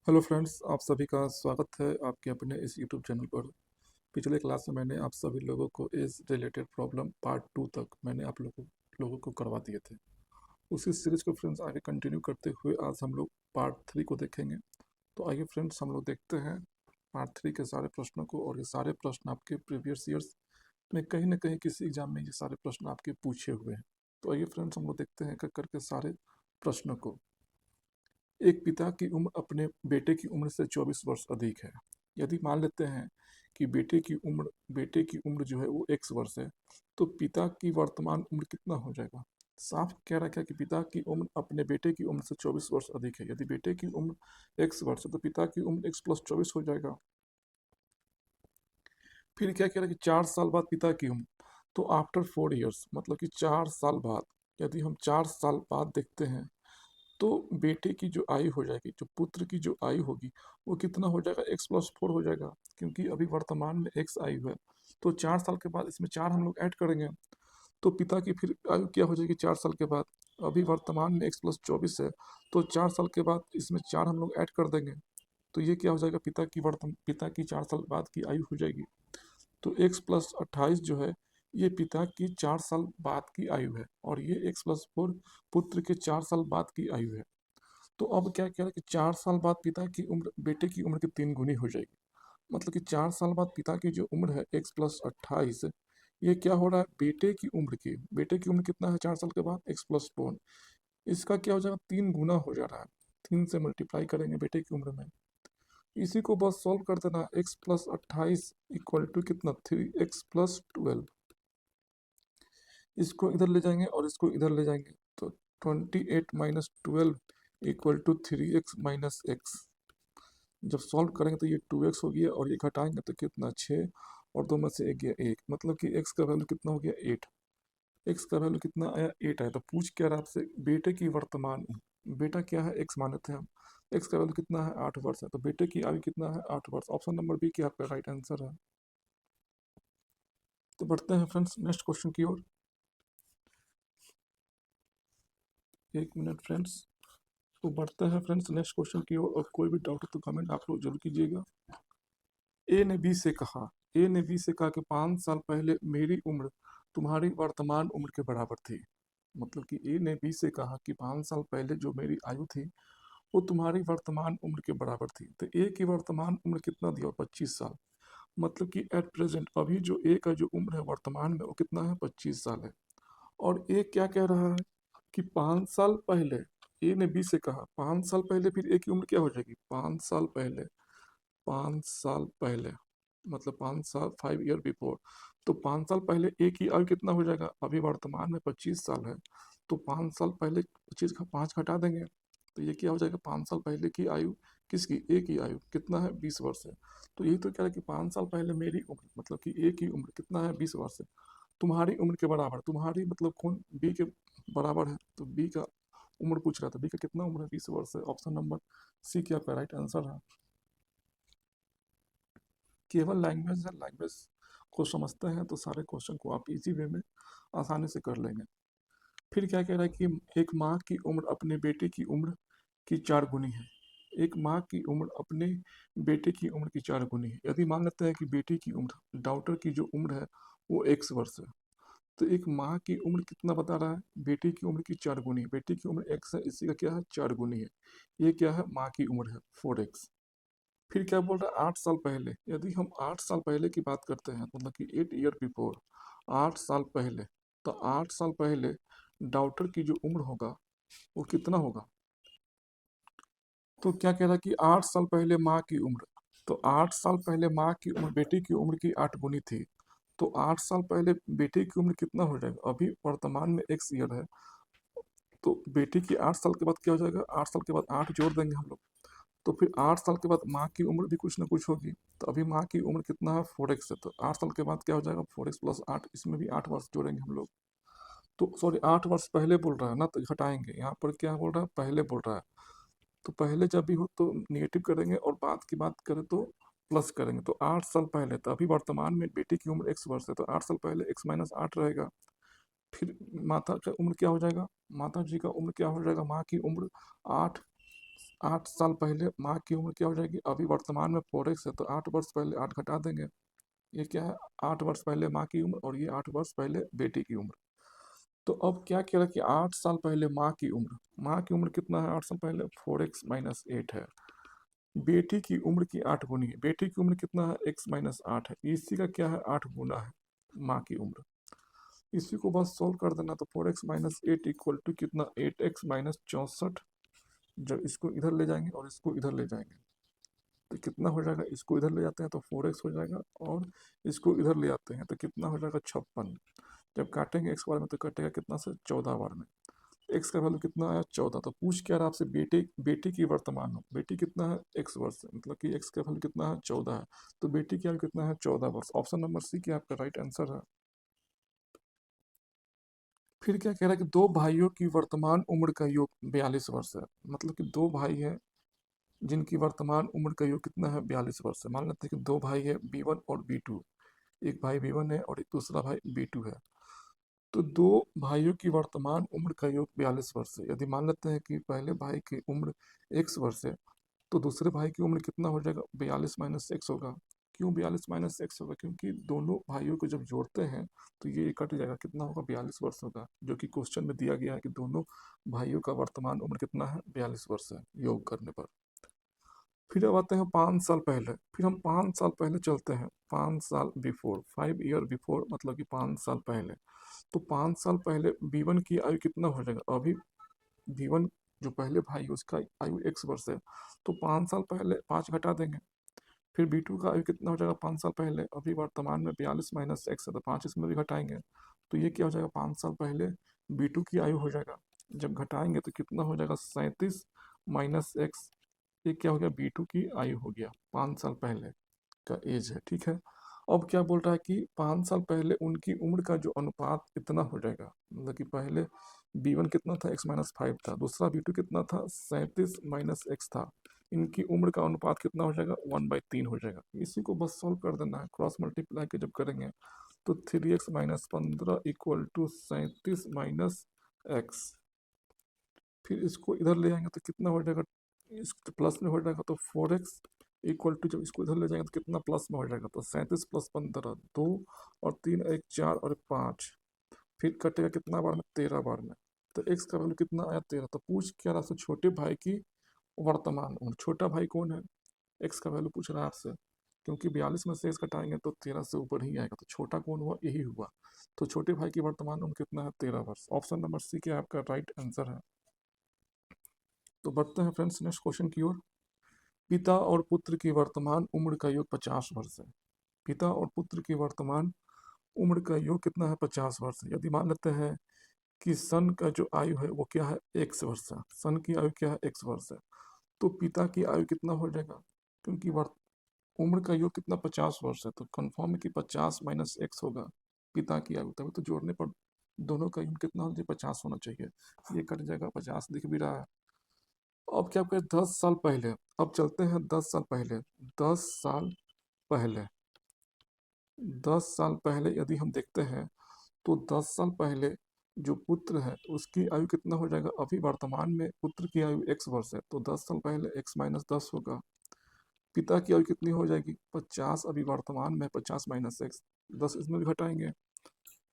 Hello friends, आप सभी का स्वागत है आपके अपने इस यूट्यूब चैनल पर। पिछले क्लास में मैंने आप सभी लोगों को एज रिलेटेड प्रॉब्लम पार्ट 2 तक मैंने आप लोगों को करवा दिए थे। उसी सीरीज को फ्रेंड्स आगे कंटिन्यू करते हुए आज हम लोग पार्ट 3 को देखेंगे। तो आइए फ्रेंड्स हम लोग देखते हैं पार्ट 3 के सारे प्रश्नों को। और ये सारे प्रश्न आपके प्रीवियस ईयर्स में कहीं ना कहीं किसी एग्जाम में ये सारे प्रश्न आपके पूछे हुए हैं। तो आइए फ्रेंड्स हम लोग देखते हैं करके सारे प्रश्नों को। एक पिता की उम्र अपने बेटे की उम्र से 24 वर्ष अधिक है। यदि मान लेते हैं कि बेटे की उम्र जो है वो x वर्ष है, तो पिता की वर्तमान उम्र कितना हो जाएगा। साफ कह रखा है कि पिता की उम्र अपने बेटे की उम्र से 24 वर्ष अधिक है। यदि बेटे की उम्र x वर्ष है तो पिता की उम्र x प्लस 24 हो जाएगा। फिर क्या कह रहा है कि 4 साल बाद पिता की उम्र, तो आफ्टर 4 ईयर्स मतलब कि 4 साल बाद, यदि हम 4 साल बाद देखते हैं तो बेटे की जो आयु हो जाएगी, जो पुत्र की जो आयु होगी, वो कितना हो जाएगा, एक्स प्लस 4 हो जाएगा। क्योंकि अभी वर्तमान में एक्स आयु है, तो 4 साल के बाद इसमें 4 हम लोग ऐड करेंगे, तो पिता की फिर आयु क्या हो जाएगी 4 साल के बाद। अभी वर्तमान में एक्स प्लस 24 है, तो 4 साल के बाद इसमें 4 हम लोग ऐड कर देंगे, तो ये क्या हो जाएगा, पिता की 4 साल बाद की आयु हो जाएगी। तो एक्स प्लस 28 जो है, ये पिता की 4 साल बाद की आयु है, और ये एक्स प्लस 4 पुत्र के 4 साल बाद की आयु है। तो अब क्या कह रहा है कि 4 साल बाद पिता की उम्र बेटे की उम्र की 3 गुनी हो जाएगी। मतलब कि 4 साल बाद पिता की जो उम्र है एक्स प्लस 28, ये क्या हो रहा है, बेटे की उम्र कितना है 4 साल के बाद, एक्स प्लस 4, इसका क्या हो जाएगा, 3 गुना हो जा रहा है। 3 से मल्टीप्लाई करेंगे बेटे की उम्र में। इसी को बस सॉल्व कर देना। एक्स प्लस 28 इक्वल टू कितना, 3x प्लस 12। इसको इधर ले जाएंगे और इसको इधर ले जाएंगे, तो 28 - 12 इक्वल टू 3x - x। जब सॉल्व करेंगे तो ये 2x हो गया, और ये घटाएंगे तो कितना, 6, और 2 में से 1 गया 1, मतलब कि x का वैल्यू कितना हो गया, 8। x का वैल्यू कितना आया, 8 आया। तो पूछ क्या रहा आपसे, बेटे की वर्तमान उम्र। बेटा क्या है, x माने थे हम। x का वैल्यू कितना है, 8 वर्ष है, तो बेटे की आयु कितना है, 8 वर्ष। ऑप्शन नंबर बी क्या आपका राइट आंसर है। तो बढ़ते हैं फ्रेंड्स नेक्स्ट क्वेश्चन की ओर। 1 मिनट फ्रेंड्स। तो बढ़ते हैं फ्रेंड्स नेक्स्ट क्वेश्चन की ओर, और कोई भी डाउट हो तो कमेंट आप लोग जरूर कीजिएगा। ए ने बी से कहा कि 5 साल पहले मेरी उम्र तुम्हारी वर्तमान उम्र के बराबर थी। मतलब कि ए ने बी से कहा कि 5 साल पहले जो मेरी आयु थी वो तुम्हारी वर्तमान उम्र के बराबर थी। तो ए की वर्तमान उम्र कितना दिया, 25 साल। मतलब कि एट प्रेजेंट अभी जो ए का जो उम्र है वर्तमान में वो कितना है, 25 साल है। और ए क्या कह रहा है कि 5 साल पहले, ए ने बी से कहा 5 साल पहले, फिर ए की उम्र क्या हो जाएगी, 5 साल पहले मतलब 5 साल, 5 ईयर बिफोर। तो 5 साल पहले ए की आयु कितना हो जाएगा, अभी वर्तमान में 25 साल है, तो 5 साल पहले 25 का 5 घटा देंगे, तो ये क्या हो जाएगा, 5 साल पहले की आयु, किसकी, ए की आयु कितना है, 20 वर्ष है। तो यही तो कह रहा है कि 5 साल पहले मेरी उम्र मतलब कि ए की उम्र कितना है, 20 वर्ष है, तुम्हारी उम्र के बराबर। तुम्हारी मतलब कौन, बी के बराबर है, तो बी का उम्र पूछ रहा था, बी का कितना उम्र है, 20 वर्ष है। ऑप्शन नंबर सी क्या आपका राइट आंसर है। केवल लैंग्वेज है, लैंग्वेज को समझते हैं तो सारे क्वेश्चन को आप इजी वे में आसानी से कर लेंगे। फिर क्या कह रहा है कि एक माँ की उम्र अपने बेटे की उम्र की 4 गुनी है। एक माँ की उम्र अपने बेटे की उम्र की 4 गुनी है। यदि मान लेते हैं कि बेटे की उम्र, डॉटर की जो उम्र है वो एक्स वर्ष है, तो एक माँ की उम्र कितना बता रहा है, बेटे की उम्र की 4 गुनी है। बेटे की उम्र एक्स है, इसी का क्या है, 4 गुनी है। ये क्या है, माँ की उम्र है, 4x। फिर क्या बोल रहा है, 8 साल पहले। यदि हम 8 साल पहले की बात करते हैं, मतलब कि 8 ईयर बिफोर, 8 साल पहले, तो 8 साल पहले डॉटर की जो उम्र होगा वो कितना होगा। तो क्या कह रहा है कि 8 साल पहले माँ की उम्र, तो 8 साल पहले माँ की उम्र बेटे की उम्र की 8 गुनी थी। तो 8 साल पहले बेटे की उम्र कितना हो जाएगा, अभी वर्तमान में x ईयर है, तो बेटे की 8 साल के बाद क्या हो जाएगा, 8 साल के बाद 8 जोड़ देंगे हम लोग, तो फिर 8 साल के बाद माँ की उम्र भी कुछ ना कुछ होगी। तो अभी माँ की उम्र कितना है, 4x है, तो 8 साल के बाद क्या हो जाएगा, 4x+8, इसमें भी 8 वर्ष जोड़ेंगे हम लोग। तो सॉरी, 8 वर्ष पहले बोल रहा है ना, तो घटाएंगे, यहाँ पर क्या बोल रहा है, पहले बोल रहा है। तो पहले जब भी हो तो नेगेटिव करेंगे, और बाद की बात करें तो प्लस करेंगे। तो 8 साल पहले, तो अभी वर्तमान में बेटे की उम्र x वर्ष है, तो 8 साल पहले x - 8 रहेगा। फिर माता का उम्र क्या हो जाएगा, माता जी का उम्र क्या हो जाएगा, माँ की उम्र 8 8 साल पहले माँ की उम्र क्या हो जाएगी, अभी वर्तमान में 4x है तो 8 वर्ष पहले 8 घटा देंगे, ये क्या है 8 वर्ष पहले माँ की उम्र और ये 8 वर्ष पहले बेटी की उम्र। तो अब क्या कह रहा है कि 8 साल पहले माँ की उम्र कितना है 8 साल पहले, 4x - 8 है। बेटी की उम्र की 8 गुनी है, बेटी की उम्र कितना है x - 8 है, इसी का क्या है 8 गुना है माँ की उम्र। इसी को बस सोल्व कर देना, तो 4x - 8 इक्वल टू कितना 8x - 64। जब इसको इधर ले जाएंगे और इसको इधर ले जाएंगे तो कितना हो जाएगा, इसको इधर ले जाते हैं तो 4x हो जाएगा और इसको इधर ले आते हैं तो कितना हो जाएगा 56। जब काटेंगे x बार में तो कटेगा कितना से 14 बार में। एक्स का वैल्यू कितना आया 14। तो पूछ क्या रहा आपसे, बेटे बेटी की वर्तमान हो, बेटी कितना है x वर्ष है, मतलब कि x का वैल्यू कितना है 14 है, तो बेटी की आयु कितना है 14 वर्ष। ऑप्शन नंबर सी क्या आपका राइट आंसर है। फिर क्या कह रहा है कि दो भाइयों की वर्तमान उम्र का योग 42 वर्ष है, मतलब कि दो भाई हैं जिनकी वर्तमान उम्र का योग कितना है 42 वर्ष है। मान लेते हैं कि दो भाई है B1 और B2, एक भाई B1 है और एक दूसरा भाई B2 है। तो दो भाइयों की वर्तमान उम्र का योग 42 वर्ष है। यदि मान लेते हैं कि पहले भाई की उम्र x वर्ष है तो दूसरे भाई की उम्र कितना हो जाएगा, 42 - x होगा। क्यों 42 - x होगा, क्योंकि दोनों भाइयों को जब जोड़ते हैं तो ये कट जाएगा, कितना होगा 42 वर्ष होगा, जो कि क्वेश्चन में दिया गया है कि दोनों भाइयों का वर्तमान उम्र कितना है 42 वर्ष है योग करने पर। फिर अब आते हैं 5 साल पहले, फिर हम 5 साल पहले चलते हैं, 5 साल बिफोर, 5 ईयर बिफोर, मतलब कि 5 साल पहले। तो 5 साल पहले B1 की आयु कितना हो जाएगा, अभी B1 जो पहले भाई है उसका आयु x वर्ष है, तो 5 साल पहले 5 घटा देंगे। फिर B2 का आयु कितना हो जाएगा 5 साल पहले, अभी वर्तमान में 42 - x है तो 5 इसमें भी घटाएंगे, तो ये क्या हो जाएगा 5 साल पहले B2 की आयु हो जाएगा। जब घटाएंगे तो कितना हो जाएगा 37 - x, ये क्या हो गया B2 की आयु हो गया, 5 साल पहले का एज है, ठीक है। अब क्या बोल रहा है कि 5 साल पहले उनकी उम्र का जो अनुपात इतना हो जाएगा, मतलब कि पहले B1 कितना था x - 5 था, दूसरा B2 कितना था 37 - x था, इनकी उम्र का अनुपात कितना हो जाएगा 1/3 हो जाएगा। इसी को बस सॉल्व कर देना है, क्रॉस मल्टीप्लाई के जब करेंगे तो 3x - 15 इक्वल टू 37 - x। फिर इसको इधर ले आएंगे तो कितना हो जाएगा, इस प्लस में हो जाएगा तो 4x इक्वल टू, जब इसको इधर ले जाएंगे तो कितना प्लस में हो जाएगा, तो 37 + 15 2 और 3 1 4 और 5, फिर कटेगा कितना बार में 13 बार में। तो x का वैल्यू कितना आया 13। तो पूछ क्या रहा आपसे, छोटे भाई की वर्तमान उम्र, छोटा भाई कौन है, x का वैल्यू पूछ रहा है आपसे, क्योंकि 42 में से x घटाएंगे तो 13 से ऊपर ही आएगा, तो छोटा कौन हुआ, यही हुआ। तो छोटे भाई की वर्तमान उम्र कितना है 13 वर्ष। ऑप्शन नंबर सी क्या आपका राइट आंसर है। तो बढ़ते हैं फ्रेंड्स नेक्स्ट क्वेश्चन की ओर। पिता और पुत्र की वर्तमान उम्र का योग 50 वर्ष है। पिता और पुत्र की वर्तमान उम्र का योग कितना है 50 वर्ष है। यदि मान लेते हैं कि सन का जो आयु है वो क्या है x वर्ष है, सन की आयु क्या है x वर्ष है, तो पिता की आयु कितना हो जाएगा, क्योंकि उम्र का योग कितना 50 वर्ष है तो कन्फर्म है कि 50 - x होगा पिता की आयु, तभी तो जोड़ने पर दोनों का योग कितना हो जाए 50 होना चाहिए, ये कट जाएगा 50 दिख भी रहा है। अब क्या करें 10 साल पहले, अब चलते हैं 10 साल पहले, 10 साल पहले, 10 साल पहले यदि हम देखते हैं तो 10 साल पहले जो पुत्र है उसकी आयु कितना हो जाएगा, अभी वर्तमान में पुत्र की आयु x वर्ष है तो 10 साल पहले x - 10 होगा। पिता की आयु कितनी हो जाएगी 50, अभी वर्तमान में 50 - x, 10 इसमें भी घटाएंगे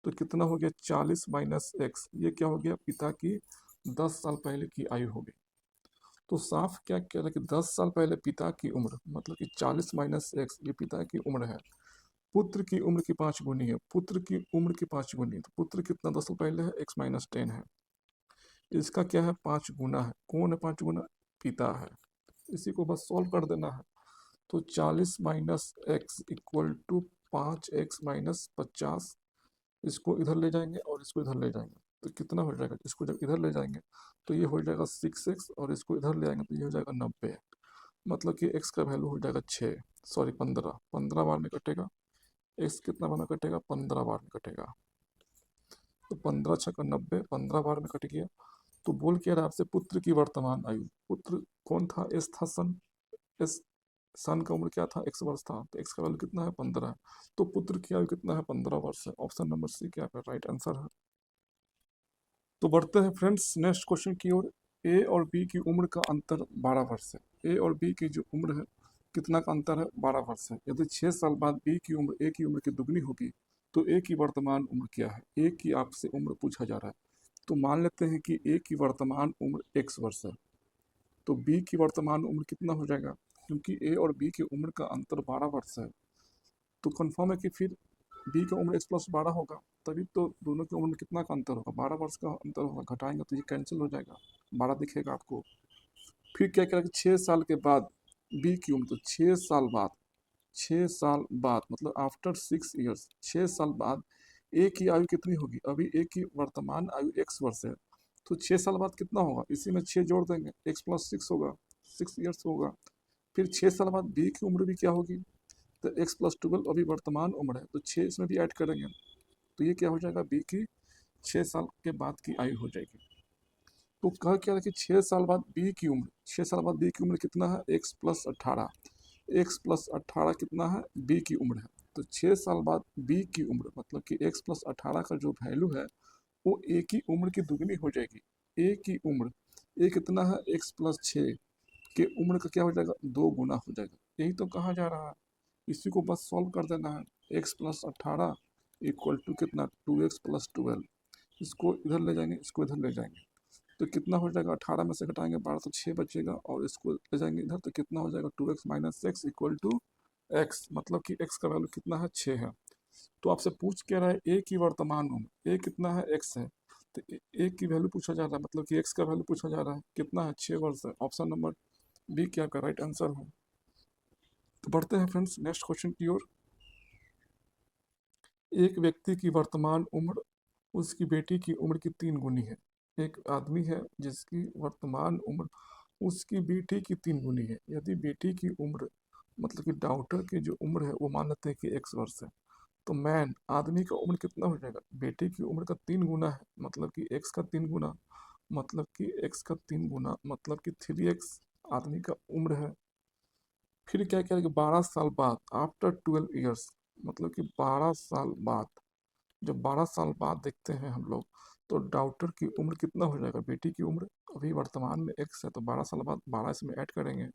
तो कितना हो गया 40 - x, ये क्या हो गया पिता की 10 साल पहले की आयु हो गई। तो साफ क्या कह रहा है कि 10 साल पहले पिता की उम्र, मतलब कि 40 - x ये पिता की उम्र है, पुत्र की उम्र की 5 गुनी है, पुत्र की उम्र की 5 गुनी, तो पुत्र कितना 10 साल पहले है x - 10 है, इसका क्या है 5 गुना है, कौन है 5 गुना, पिता है। इसी को बस सॉल्व कर देना है, तो 40 - x इक्वल टू 5x - 50, इसको इधर ले जाएंगे और इसको इधर ले जाएंगे तो कितना हो जाएगा, इसको जब इधर ले जाएंगे तो ये हो जाएगा 6x और इसको इधर ले आएंगे तो ये हो जाएगा 90, मतलब कि x का वैल्यू हो जाएगा 6, सॉरी 15, 15 बार में कटेगा, x कितना बार में कटेगा 15 बार में कटेगा, तो 15 छक्का 90, 15 बार में कट गया। तो बोल क्या रहा आपसे, पुत्र की वर्तमान आयु, पुत्र कौन था एस था सन, एस सन का उम्र क्या था x वर्ष था, तो x का वैल्यू कितना है 15 है, तो पुत्र की आयु कितना है 15 वर्ष है। ऑप्शन नंबर सी क्या है राइट आंसर है। तो बढ़ते हैं फ्रेंड्स नेक्स्ट क्वेश्चन की ओर। ए और बी की उम्र का अंतर 12 वर्ष है। ए और बी की जो उम्र है कितना का अंतर है, 12 वर्ष है। यदि 6 साल बाद बी की उम्र ए की उम्र की दुगनी होगी तो ए की वर्तमान उम्र क्या है? ए की आपसे उम्र पूछा जा रहा है। तो मान लेते हैं कि ए की वर्तमान उम्र x वर्ष है, तो बी की वर्तमान उम्र कितना हो जाएगा? क्योंकि ए और बी की उम्र का अंतर 12 वर्ष है, तो कन्फर्म है कि फिर बी का उम्र x+12 होगा। तभी तो दोनों की उम्र में कितना का अंतर होगा? 12 वर्ष का अंतर होगा। घटाएंगे तो ये कैंसिल हो जाएगा, 12 दिखेगा आपको। फिर क्या करेगा? 6 साल के बाद बी की उम्र, तो 6 साल बाद, 6 साल बाद मतलब आफ्टर 6 ईयर्स, 6 साल बाद ए की आयु कितनी होगी? अभी ए की वर्तमान आयु x वर्ष है, तो 6 साल बाद कितना होगा? इसी में 6 जोड़ देंगे, x+6 होगा, 6 ईयर्स होगा। फिर 6 साल बाद बी की उम्र भी क्या होगी? तो x+12 अभी वर्तमान उम्र है, तो 6 इसमें भी ऐड करेंगे, तो ये क्या हो जाएगा? बी की 6 साल के बाद की आयु हो जाएगी। तो कह क्या है कि 6 साल बाद बी की उम्र, 6 साल बाद बी की उम्र कितना है? x+18, x+18 कितना है? बी की उम्र है। तो 6 साल बाद बी की उम्र मतलब कि x+18 का जो वैल्यू है वो ए की उम्र की दुगनी हो जाएगी। ए की उम्र, ए कितना है? x+6 के उम्र का क्या हो जाएगा? 2 गुना हो जाएगा। यही तो कहा जा रहा है, इसी को बस सॉल्व कर देना है। x+18 इक्वल टू कितना? 2x+12। इसको इधर ले जाएंगे, इसको इधर ले जाएंगे, तो कितना हो जाएगा? 18 में से घटाएंगे 12 तो 6 बचेगा, और इसको ले जाएंगे इधर तो कितना हो जाएगा? 2x - x equal to x, मतलब कि x का वैल्यू कितना है? 6 है। तो आपसे पूछ क्या रहा है? ए की वर्तमान उम्र, ए कितना है? x है, तो ए की वैल्यू पूछा जा रहा है, मतलब कि x का वैल्यू पूछा जा रहा है, कितना है? 6 वर्ष है। ऑप्शन नंबर बी क्या आपका राइट आंसर है। तो बढ़ते हैं फ्रेंड्स नेक्स्ट क्वेश्चन की ओर। एक व्यक्ति की वर्तमान उम्र उसकी बेटी की उम्र की 3 गुनी है। एक आदमी है जिसकी वर्तमान उम्र उसकी बेटी की 3 गुनी है। यदि बेटी की उम्र मतलब कि डॉटर की जो उम्र है वो मान लेते हैं कि x वर्ष है, तो मैन आदमी का उम्र कितना हो जाएगा? बेटी की उम्र का 3 गुना है, मतलब कि x का 3 गुना, मतलब कि x का 3 गुना मतलब कि 3x आदमी का उम्र है। फिर क्या करेंगे? 12 साल बाद आफ्टर 12 ईयर्स, मतलब कि 12 साल बाद, जब 12 साल बाद देखते हैं हम लोग, तो डॉटर की उम्र कितना हो जाएगा? बेटी की उम्र अभी वर्तमान में x है, तो 12 साल बाद 12 इसमें ऐड करेंगे।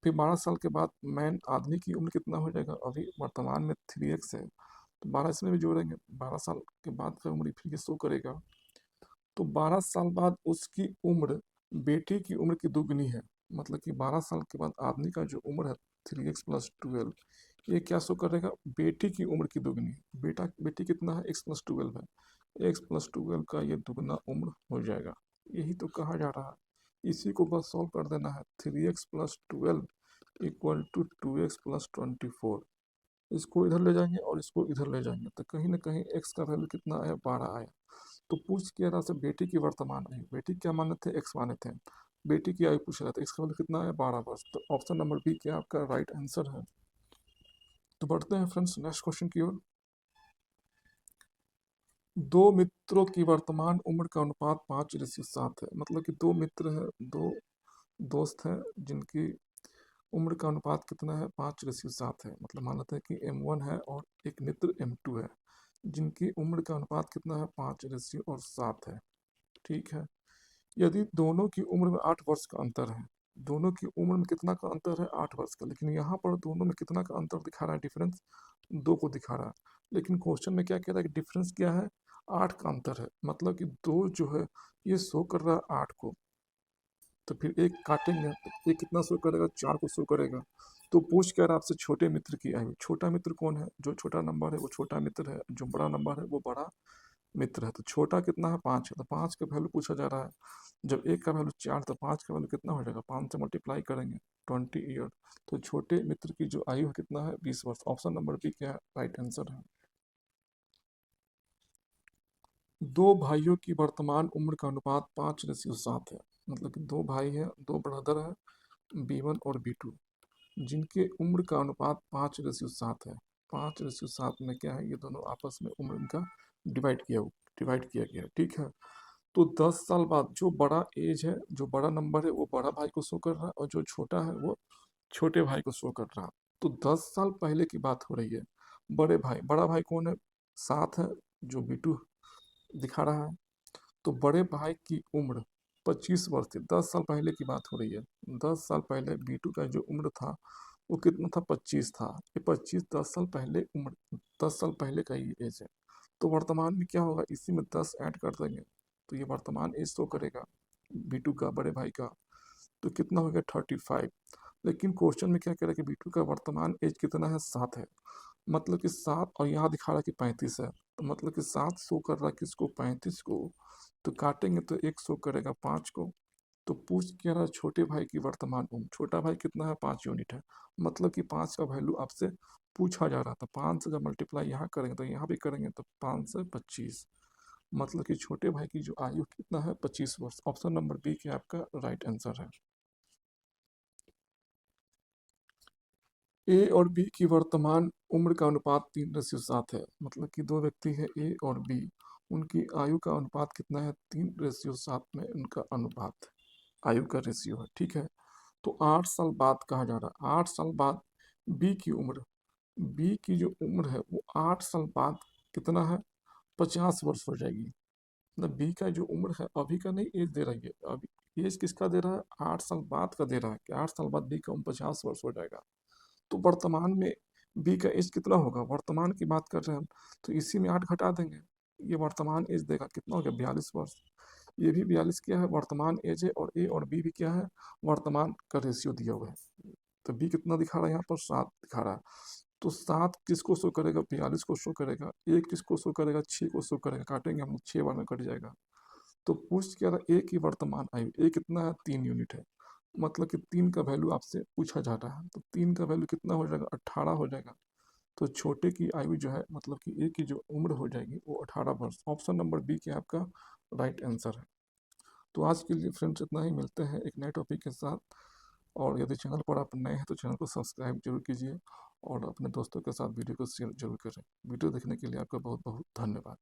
फिर 12 साल के बाद मैन आदमी की उम्र कितना हो जाएगा? अभी वर्तमान में 3x है, तो 12 इसमें भी जोड़ेंगे, 12 साल के बाद का उम्र फिर ये शो करेगा। तो 12 साल बाद उसकी उम्र बेटी की उम्र की दुगनी है, मतलब कि 12 साल के बाद आदमी का जो उम्र है 3x+12, ये क्या शो करेगा? बेटी की उम्र की दुगनी। बेटा बेटी कितना है? x+12 है, x+12 का ये दुगना उम्र हो जाएगा। यही तो कहा जा रहा है, इसी को बस सॉल्व कर देना है। 3x+12 equal to 2x+24। इसको इधर ले जाएंगे और इसको इधर ले जाएंगे, तो कहीं ना कहीं x का वैल्यू कितना आया? 12 आया। तो पूछ किया रहा से बेटी की वर्तमान आयु, बेटी क्या माने थे? x माने थे, बेटी की आयु पूछ रहा था, x का वैल्यू कितना है? 12 वर्ष। तो ऑप्शन नंबर बी क्या आपका राइट आंसर है। तो बढ़ते हैं फ्रेंड्स नेक्स्ट क्वेश्चन की ओर। दो मित्रों की वर्तमान उम्र का अनुपात 5:7 है, मतलब कि दो मित्र हैं, दो दोस्त हैं जिनकी उम्र का अनुपात कितना है? 5:7 है। मतलब मान लेते हैं कि M1 है और एक मित्र M2 है, जिनकी उम्र का अनुपात कितना है? 5:7 है। ठीक है। यदि दोनों की उम्र में 8 वर्ष का अंतर है, दोनों की उम्र में कितना का अंतर है? 8 वर्ष का, लेकिन यहाँ पर दोनों में कितना का अंतर दिखा रहा है? डिफरेंस 2 को दिखा रहा है, लेकिन क्वेश्चन में क्या कह रहा है कि डिफरेंस क्या है? 8 का अंतर है, मतलब कि 2 जो है ये शो कर रहा है 8 को, तो फिर एक काटेंगे तो ये कितना शो करेगा? 4 को शो करेगा। तो पूछ क्या रहा आपसे? छोटे मित्र की आयु। छोटा मित्र कौन है? जो छोटा नंबर है वो छोटा मित्र है, जो बड़ा नंबर है वो बड़ा मित्र है। तो छोटा कितना है? 5 है, तो 5 का वैल्यू पूछा जा रहा है। जब एक का वैल्यू 4 तो 5 का वैल्यू कितना हो जाएगा? 5 से मल्टीप्लाई करेंगे, 20 ईयर। तो छोटे मित्र की जो आयु है कितना है? 20 वर्ष। ऑप्शन नंबर बी क्या राइट आंसर है। दो भाइयों की वर्तमान उम्र का अनुपात 5:7 है, मतलब कि दो भाई हैं, दो ब्रदर हैं, B1 और B2, जिनके उम्र का अनुपात 5:7 है। 5:7 में क्या है? ये दोनों आपस में उम्र इनका डिवाइड किया गया है। ठीक है। तो 10 साल बाद जो बड़ा एज है, जो बड़ा नंबर है वो बड़ा भाई को शो कर रहा है, और जो छोटा है वो छोटे भाई को शो कर रहा है। तो 10 साल पहले की बात हो रही है। बड़ा भाई कौन है? 7 है, जो B2 दिखा रहा है। तो बड़े भाई की उम्र 25 वर्ष थी। 10 साल पहले की बात हो रही है। 10 साल पहले बीटू का जो उम्र था वो कितना था, 25 था। ये 25 10 साल पहले उम्र, 10 साल पहले का ही एज है। तो वर्तमान में क्या होगा, इसी में 10 ऐड कर देंगे तो ये वर्तमान एज शो करेगा बीटू का, बड़े भाई का। तो कितना हो गया, 35। लेकिन क्वेश्चन में क्या कह रहा है कि बीटू का वर्तमान एज कितना है, 7 है। मतलब कि 7, और यहाँ दिखा रहा है कि 35 है। तो मतलब कि 7 शो कर रहा है किसको, 35 को। तो काटेंगे तो 1 शो करेगा 5 को। तो पूछ क्या रहा है, छोटे भाई की वर्तमान उम्र। छोटा भाई कितना है, 5 यूनिट है। मतलब कि 5 का वैल्यू आपसे पूछा जा रहा था। 5 से जब मल्टीप्लाई यहाँ करेंगे तो यहाँ भी करेंगे तो 5 से 25। मतलब कि छोटे भाई की जो आयु कितना है, 25 वर्ष। ऑप्शन नंबर बी के आपका राइट आंसर है। ए और बी की वर्तमान उम्र का अनुपात 3:7 है। मतलब कि दो व्यक्ति है ए और बी, उनकी आयु का अनुपात कितना है, 3:7 में उनका अनुपात आयु का रेशियो है। ठीक है। तो 8 साल बाद कहा जा रहा है, 8 साल बाद बी की उम्र, बी की जो उम्र है वो 8 साल बाद कितना है, 50 वर्ष हो जाएगी। मतलब बी का जो उम्र है अभी का नहीं एज दे रही है, अभी एज किसका दे रहा है, 8 साल बाद का दे रहा है कि 8 साल बाद बी का उम्र 50 वर्ष हो जाएगा। तो वर्तमान में बी का एज कितना होगा, वर्तमान की बात कर रहे हैं हम, तो इसी में 8 घटा देंगे। ये वर्तमान एज देगा कितना हो गया, 42 वर्ष। ये भी 42 क्या है, वर्तमान एज है। और ए और बी भी क्या है, वर्तमान का रेशियो दिया हुआ है। तो बी कितना दिखा रहा है यहाँ पर, 7 दिखा रहा है। तो 7 किसको शो करेगा, 42 को शो करेगा। ए किसको शो करेगा, 6 को शो करेगा। काटेंगे हम, 6 बार में कट जाएगा। तो पूछ क्या रहा, ए की वर्तमान आयु, ए कितना है, 3 यूनिट है। मतलब कि 3 का वैल्यू आपसे पूछा जा रहा है। तो 3 का वैल्यू कितना हो जाएगा, 18 हो जाएगा। तो छोटे की आयु जो है, मतलब कि ए की जो उम्र हो जाएगी वो 18 वर्ष। ऑप्शन नंबर बी के आपका राइट आंसर है। तो आज के लिए फ्रेंड्स इतना ही, मिलते हैं एक नए टॉपिक के साथ। और यदि चैनल पर आप नए हैं तो चैनल को सब्सक्राइब जरूर कीजिए और अपने दोस्तों के साथ वीडियो को शेयर जरूर करें। वीडियो देखने के लिए आपका बहुत बहुत धन्यवाद।